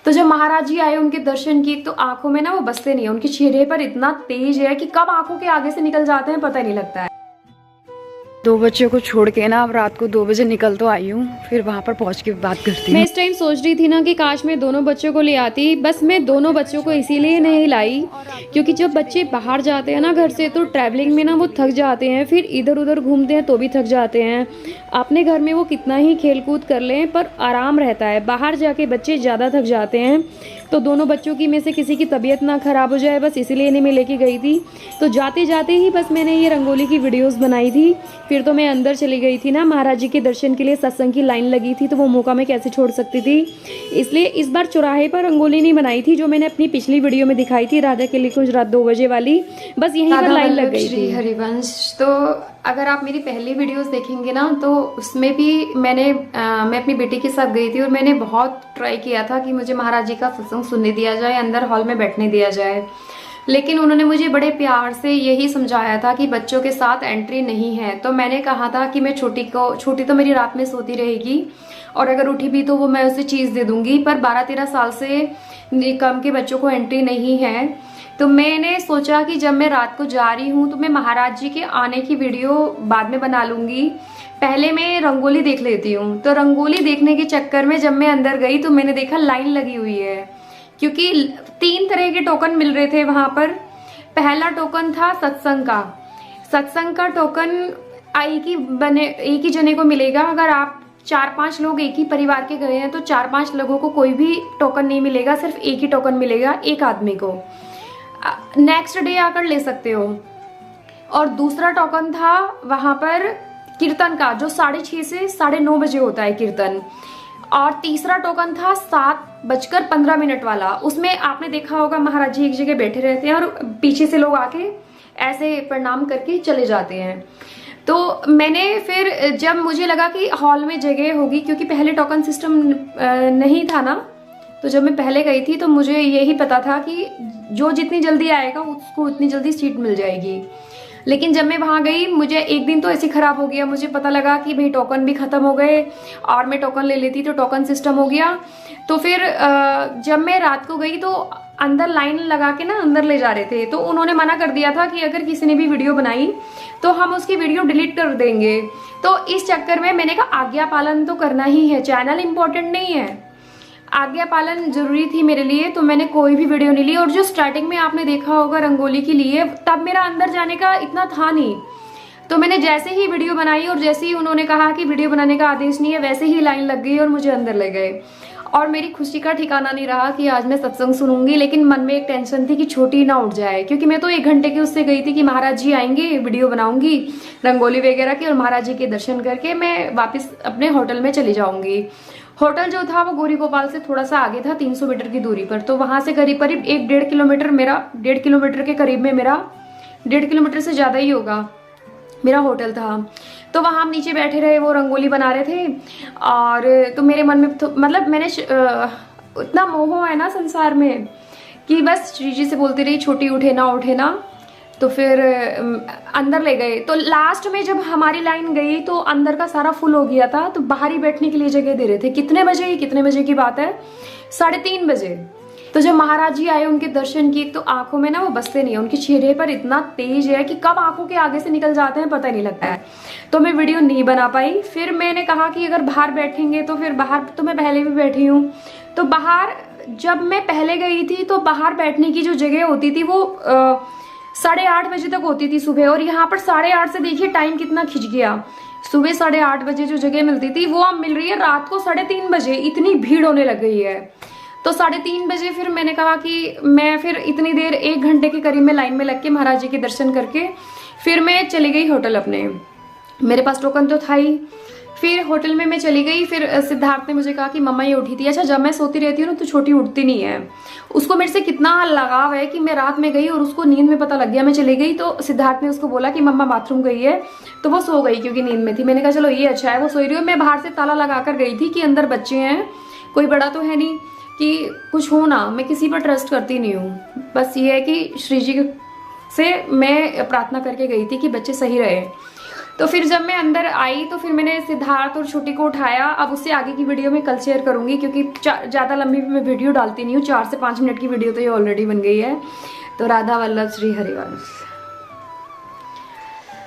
तो जब महाराज जी आए, उनके दर्शन किए, तो आंखों में ना वो बसते नहीं है, उनके चेहरे पर इतना तेज है कि कब आंखों के आगे से निकल जाते हैं पता नहीं लगता है। 2 बच्चों को छोड़ के ना अब रात को 2 बजे निकल तो आई हूँ, फिर वहाँ पर पहुँच के बात करती हूँ। मैं इस टाइम सोच रही थी ना कि काश मैं दोनों बच्चों को ले आती, बस मैं दोनों बच्चों को इसीलिए नहीं लाई क्योंकि जब बच्चे बाहर जाते हैं ना घर से तो ट्रैवलिंग में ना वो थक जाते हैं, फिर इधर उधर घूमते हैं तो भी थक जाते हैं। अपने घर में वो कितना ही खेल कूद कर लें पर आराम रहता है, बाहर जाके बच्चे ज़्यादा थक जाते हैं। तो दोनों बच्चों की में से किसी की तबीयत ना ख़राब हो जाए, बस इसीलिए इन्हें मैं लेके गई थी। तो जाते जाते ही बस मैंने ये रंगोली की वीडियोस बनाई थी, फिर तो मैं अंदर चली गई थी ना, महाराज जी के दर्शन के लिए सत्संग की लाइन लगी थी तो वो मौका मैं कैसे छोड़ सकती थी। इसलिए इस बार चौराहे पर रंगोली नहीं बनाई थी जो मैंने अपनी पिछली वीडियो में दिखाई थी राधा के लिए कुछ रात 2 बजे वाली, बस यहीं पर लाइन लग गई थी। हरिवंश, तो अगर आप मेरी पहली वीडियोस देखेंगे ना तो उसमें भी मैं अपनी बेटी के साथ गई थी और मैंने बहुत ट्राई किया था कि मुझे महाराज जी का सत्संग सुनने दिया जाए, अंदर हॉल में बैठने दिया जाए, लेकिन उन्होंने मुझे बड़े प्यार से यही समझाया था कि बच्चों के साथ एंट्री नहीं है। तो मैंने कहा था कि मैं छोटी तो मेरी रात में सोती रहेगी और अगर उठी भी तो वो मैं उसे चीज़ दे दूंगी, पर 12-13 साल से कम के बच्चों को एंट्री नहीं है। तो मैंने सोचा कि जब मैं रात को जा रही हूँ तो मैं महाराज जी के आने की वीडियो बाद में बना लूंगी, पहले मैं रंगोली देख लेती हूँ। तो रंगोली देखने के चक्कर में जब मैं अंदर गई तो मैंने देखा लाइन लगी हुई है, क्योंकि 3 तरह के टोकन मिल रहे थे वहां पर। पहला टोकन था सत्संग का टोकन एक ही जने को मिलेगा। अगर आप 4-5 लोग एक ही परिवार के गए हैं तो 4-5 लोगों को कोई भी टोकन नहीं मिलेगा, सिर्फ एक ही टोकन मिलेगा एक आदमी को, नेक्स्ट डे आकर ले सकते हो। और दूसरा टोकन था वहां पर कीर्तन का, जो 6:30 से 9:30 बजे होता है कीर्तन। और तीसरा टोकन था 7:15 वाला, उसमें आपने देखा होगा महाराज जी एक जगह बैठे रहते हैं और पीछे से लोग आके ऐसे प्रणाम करके चले जाते हैं। तो मैंने फिर जब मुझे लगा कि हॉल में जगह होगी, क्योंकि पहले टोकन सिस्टम नहीं था ना, तो जब मैं पहले गई थी तो मुझे यही पता था कि जो जितनी जल्दी आएगा उसको उतनी जल्दी सीट मिल जाएगी। लेकिन जब मैं वहां गई, मुझे एक दिन तो ऐसे खराब हो गया, मुझे पता लगा कि भाई टोकन भी खत्म हो गए और मैं टोकन ले लेती तो टोकन सिस्टम हो गया। तो फिर जब मैं रात को गई तो अंदर लाइन लगा के ना अंदर ले जा रहे थे, तो उन्होंने मना कर दिया था कि अगर किसी ने भी वीडियो बनाई तो हम उसकी वीडियो डिलीट कर देंगे। तो इस चक्कर में मैंने कहा आज्ञा पालन तो करना ही है, चैनल इंपॉर्टेंट नहीं है, आज्ञा पालन जरूरी थी मेरे लिए। तो मैंने कोई भी वीडियो नहीं ली। और जो स्टार्टिंग में आपने देखा होगा रंगोली के लिए, तब मेरा अंदर जाने का इतना था नहीं, तो मैंने जैसे ही वीडियो बनाई और जैसे ही उन्होंने कहा कि वीडियो बनाने का आदेश नहीं है, वैसे ही लाइन लग गई और मुझे अंदर ले गए। और मेरी खुशी का ठिकाना नहीं रहा कि आज मैं सत्संग सुनूंगी, लेकिन मन में एक टेंशन थी कि छोटी ना उठ जाए, क्योंकि मैं तो 1 घंटे की उससे गई थी कि महाराज जी आएंगे, वीडियो बनाऊंगी रंगोली वगैरह की और महाराज जी के दर्शन करके मैं वापस अपने होटल में चली जाऊंगी। होटल जो था वो गौरी गोपाल से थोड़ा सा आगे था, 300 मीटर की दूरी पर। तो वहां से करीब 1-1.5 किलोमीटर मेरा, 1.5 किलोमीटर के करीब में मेरा, 1.5 किलोमीटर से ज्यादा ही होगा, मेरा होटल था। तो वहां हम नीचे बैठे रहे, वो रंगोली बना रहे थे। और तो मेरे मन में तो मतलब मैंने इतना मोह है ना संसार में कि बस श्री जी से बोलती रही छोटी उठे ना। तो फिर अंदर ले गए। तो लास्ट में जब हमारी लाइन गई तो अंदर का सारा फुल हो गया था, तो बाहर ही बैठने के लिए जगह दे रहे थे। कितने बजे की बात है, 3:30 बजे। तो जब महाराज जी आए, उनके दर्शन किए, तो आंखों में ना वो बसते नहीं है, उनके चेहरे पर इतना तेज है कि कब आंखों के आगे से निकल जाते हैं पता नहीं लगता है। तो मैं वीडियो नहीं बना पाई। फिर मैंने कहा कि अगर बाहर बैठेंगे तो फिर बाहर तो मैं पहले भी बैठी हूँ, तो बाहर जब मैं पहले गई थी तो बाहर बैठने की जो जगह होती थी वो 8:30 बजे तक होती थी सुबह, और यहाँ पर 8:30 से देखिए टाइम कितना खिंच गया। सुबह 8:30 बजे जो जगह मिलती थी वो अब मिल रही है रात को 3:30 बजे, इतनी भीड़ होने लग गई है। तो 3:30 बजे फिर मैंने कहा कि मैं फिर इतनी देर 1 घंटे के करीब में लाइन में लग के महाराज जी के दर्शन करके फिर मैं चली गई होटल अपने। मेरे पास टोकन तो था ही। फिर होटल में मैं चली गई। फिर सिद्धार्थ ने मुझे कहा कि मम्मा ये उठी थी। अच्छा, जब मैं सोती रहती हूँ ना तो छोटी उठती नहीं है, उसको मेरे से कितना लगाव है कि मैं रात में गई और उसको नींद में पता लग गया मैं चली गई, तो सिद्धार्थ ने उसको बोला कि मम्मा बाथरूम गई है, तो वो सो गई क्योंकि नींद में थी। मैंने कहा चलो ये अच्छा है वो सोई रही हो। मैं बाहर से ताला लगा कर गई थी कि अंदर बच्चे हैं, कोई बड़ा तो है नहीं कि कुछ हो ना, मैं किसी पर ट्रस्ट करती नहीं हूँ। बस ये है कि श्री जी से मैं प्रार्थना करके गई थी कि बच्चे सही रहे। तो फिर जब मैं अंदर आई तो फिर मैंने सिद्धार्थ और छोटी को उठाया। अब उससे आगे की वीडियो मैं कल शेयर करूंगी, क्योंकि ज़्यादा लंबी मैं वीडियो डालती नहीं हूँ। 4 से 5 मिनट की वीडियो तो ये ऑलरेडी बन गई है। तो राधा वल्लभ श्री हरिवंश।